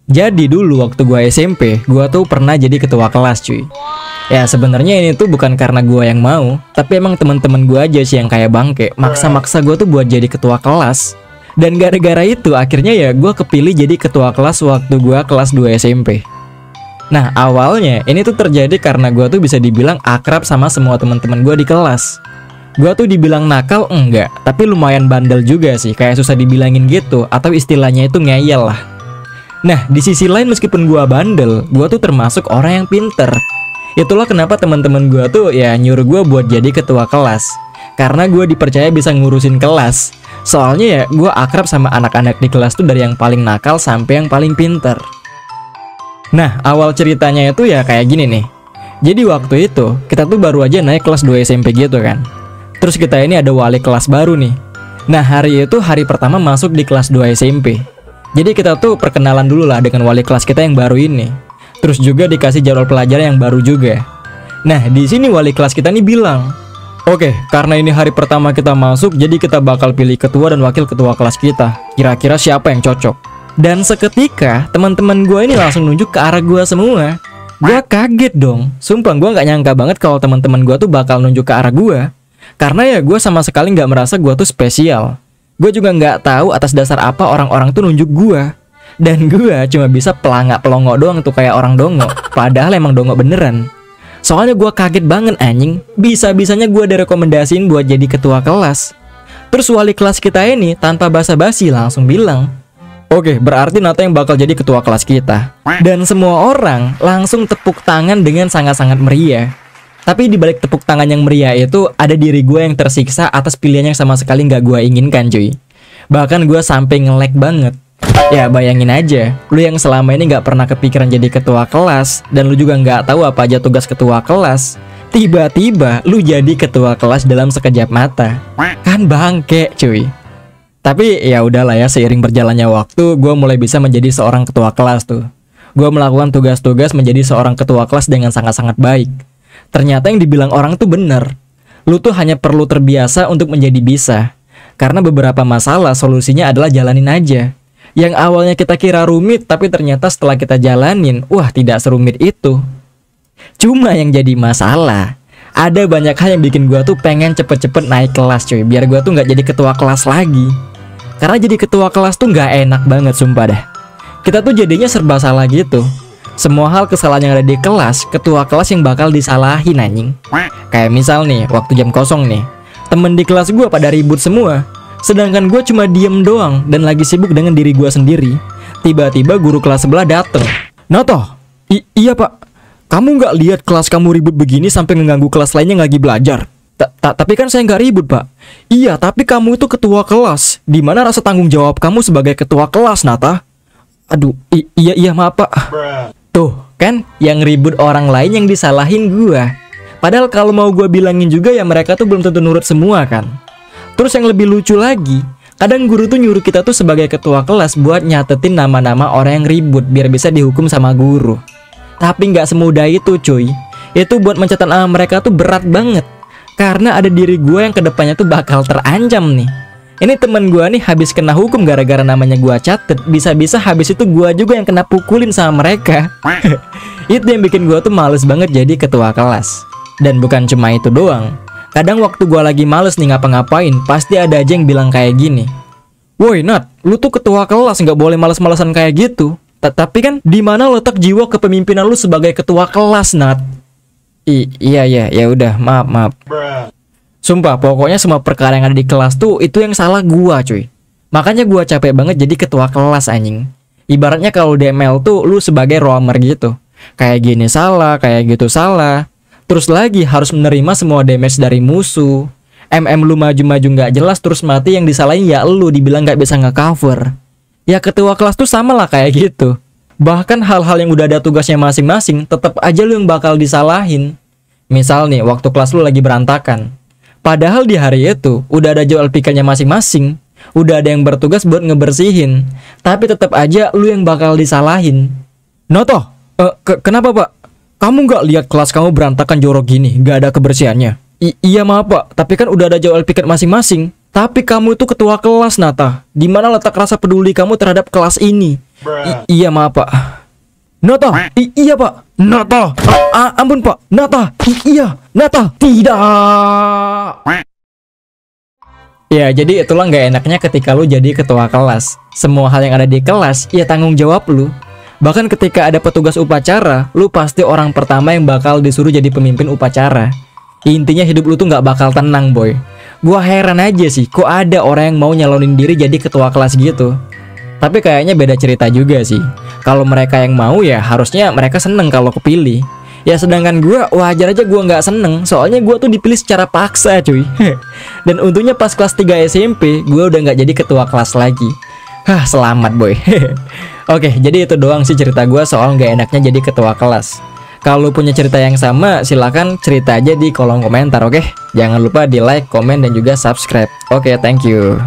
Jadi dulu waktu gua SMP, gua tuh pernah jadi ketua kelas, cuy. Ya sebenarnya ini tuh bukan karena gua yang mau, tapi emang teman-teman gua aja sih yang kayak bangke, maksa-maksa gua tuh buat jadi ketua kelas. Dan gara-gara itu akhirnya ya gua kepilih jadi ketua kelas waktu gua kelas 2 SMP. Nah, awalnya ini tuh terjadi karena gua tuh bisa dibilang akrab sama semua teman-teman gua di kelas. Gua tuh dibilang nakal enggak, tapi lumayan bandel juga sih, kayak susah dibilangin gitu, atau istilahnya itu ngeyel lah. Nah, di sisi lain meskipun gua bandel, gua tuh termasuk orang yang pinter. Itulah kenapa teman-teman gua tuh ya nyuruh gua buat jadi ketua kelas. Karena gua dipercaya bisa ngurusin kelas. Soalnya ya gua akrab sama anak-anak di kelas tuh dari yang paling nakal sampai yang paling pinter. Nah, awal ceritanya itu ya kayak gini nih. Jadi waktu itu, kita tuh baru aja naik kelas 2 SMP gitu kan. Terus kita ini ada wali kelas baru nih. Nah, hari itu hari pertama masuk di kelas 2 SMP. Jadi kita tuh perkenalan dulu lah dengan wali kelas kita yang baru ini. Terus juga dikasih jadwal pelajaran yang baru juga. Nah, di sini wali kelas kita nih bilang, "Oke, karena ini hari pertama kita masuk, jadi kita bakal pilih ketua dan wakil ketua kelas kita. Kira-kira siapa yang cocok?" Dan seketika teman-teman gue ini langsung nunjuk ke arah gue semua. Gue kaget dong. Sumpah gue nggak nyangka banget kalau teman-teman gue tuh bakal nunjuk ke arah gue. Karena ya gue sama sekali nggak merasa gue tuh spesial. Gue juga nggak tahu atas dasar apa orang-orang tuh nunjuk gue. Dan gue cuma bisa pelangak-pelongo doang tuh kayak orang dongo. Padahal emang dongo beneran. Soalnya gue kaget banget anjing. Bisa-bisanya gue direkomendasiin buat jadi ketua kelas. Terus wali kelas kita ini tanpa basa-basi langsung bilang, "Oke, berarti Nata yang bakal jadi ketua kelas kita." Dan semua orang langsung tepuk tangan dengan sangat-sangat meriah. Tapi di balik tepuk tangan yang meriah itu ada diri gue yang tersiksa atas pilihan yang sama sekali nggak gue inginkan, cuy. Bahkan gue sampai nge-lag banget. Ya bayangin aja, lu yang selama ini nggak pernah kepikiran jadi ketua kelas dan lu juga nggak tahu apa aja tugas ketua kelas, tiba-tiba lu jadi ketua kelas dalam sekejap mata. Kan bangke, cuy. Tapi ya udahlah ya, seiring berjalannya waktu, gue mulai bisa menjadi seorang ketua kelas tuh. Gue melakukan tugas-tugas menjadi seorang ketua kelas dengan sangat-sangat baik. Ternyata yang dibilang orang tuh bener. Lu tuh hanya perlu terbiasa untuk menjadi bisa. Karena beberapa masalah solusinya adalah jalanin aja. Yang awalnya kita kira rumit, tapi ternyata setelah kita jalanin, wah tidak serumit itu. Cuma yang jadi masalah, ada banyak hal yang bikin gua tuh pengen cepet-cepet naik kelas, cuy. Biar gua tuh nggak jadi ketua kelas lagi. Karena jadi ketua kelas tuh nggak enak banget, sumpah dah. Kita tuh jadinya serba salah gitu. Semua hal kesalahan yang ada di kelas, ketua kelas yang bakal disalahin anjing. Kayak misal nih, waktu jam kosong nih, temen di kelas gue pada ribut semua. Sedangkan gue cuma diem doang dan lagi sibuk dengan diri gue sendiri. Tiba-tiba guru kelas sebelah dateng. "Noto, iya pak, kamu nggak lihat kelas kamu ribut begini sampai ngeganggu kelas lainnya lagi belajar?" Tapi kan saya nggak ribut pak." "Iya, tapi kamu itu ketua kelas. Di mana rasa tanggung jawab kamu sebagai ketua kelas, Nata?" "Aduh, iya maaf pak." Tuh, kan yang ribut orang lain yang disalahin gua. Padahal kalau mau gua bilangin juga ya mereka tuh belum tentu nurut semua kan. Terus yang lebih lucu lagi, kadang guru tuh nyuruh kita tuh sebagai ketua kelas buat nyatetin nama-nama orang yang ribut biar bisa dihukum sama guru. Tapi nggak semudah itu cuy. Itu buat mencatat nama mereka tuh berat banget. Karena ada diri gua yang kedepannya tuh bakal terancam nih. Ini temen gue nih habis kena hukum gara-gara namanya gue catet. Bisa-bisa habis itu gue juga yang kena pukulin sama mereka. Itu yang bikin gue tuh males banget jadi ketua kelas. Dan bukan cuma itu doang. Kadang waktu gue lagi males nih ngapa-ngapain, pasti ada aja yang bilang kayak gini, "Woi Nat, lu tuh ketua kelas, nggak boleh males-malesan kayak gitu." Tapi kan di mana letak jiwa kepemimpinan lu sebagai ketua kelas, Nat? Iya ya udah, maaf. Sumpah, pokoknya semua perkara yang ada di kelas tuh itu yang salah gua, cuy. Makanya gua capek banget jadi ketua kelas anjing. Ibaratnya kalau di ML tuh lu sebagai roamer gitu. Kayak gini salah, kayak gitu salah. Terus lagi harus menerima semua damage dari musuh. Lu maju-maju nggak jelas terus mati, yang disalahin ya lu, dibilang nggak bisa nge-cover. Ya ketua kelas tuh sama lah kayak gitu. Bahkan hal-hal yang udah ada tugasnya masing-masing tetap aja lu yang bakal disalahin. Misal nih, waktu kelas lu lagi berantakan. Padahal di hari itu udah ada jadwal pikirnya masing-masing, udah ada yang bertugas buat ngebersihin, tapi tetap aja lu yang bakal disalahin. "Noto, kenapa pak? Kamu nggak lihat kelas kamu berantakan jorok gini, nggak ada kebersihannya?" Iya maaf pak, tapi kan udah ada jadwal piket masing-masing. Tapi kamu itu ketua kelas, Nata. Di mana letak rasa peduli kamu terhadap kelas ini? Iya maaf pak. Nata. Iya pak. Nata. Ampun pak. Nata. Iya. Nata. Tidak. Ya jadi itulah nggak enaknya ketika lu jadi ketua kelas. Semua hal yang ada di kelas ya tanggung jawab lu. Bahkan ketika ada petugas upacara, lu pasti orang pertama yang bakal disuruh jadi pemimpin upacara. Intinya hidup lu tuh nggak bakal tenang boy. Gua heran aja sih, kok ada orang yang mau nyalonin diri jadi ketua kelas gitu. Tapi kayaknya beda cerita juga sih. Kalau mereka yang mau ya harusnya mereka seneng kalau kepilih. Ya sedangkan gua wajar aja gua nggak seneng, soalnya gua tuh dipilih secara paksa cuy. Dan untungnya pas kelas 3 SMP gua udah nggak jadi ketua kelas lagi. Selamat boy. Oke, jadi itu doang sih cerita gua soal nggak enaknya jadi ketua kelas. Kalau punya cerita yang sama, silahkan cerita aja di kolom komentar, oke? Jangan lupa di like, komen, dan juga subscribe. Oke, thank you.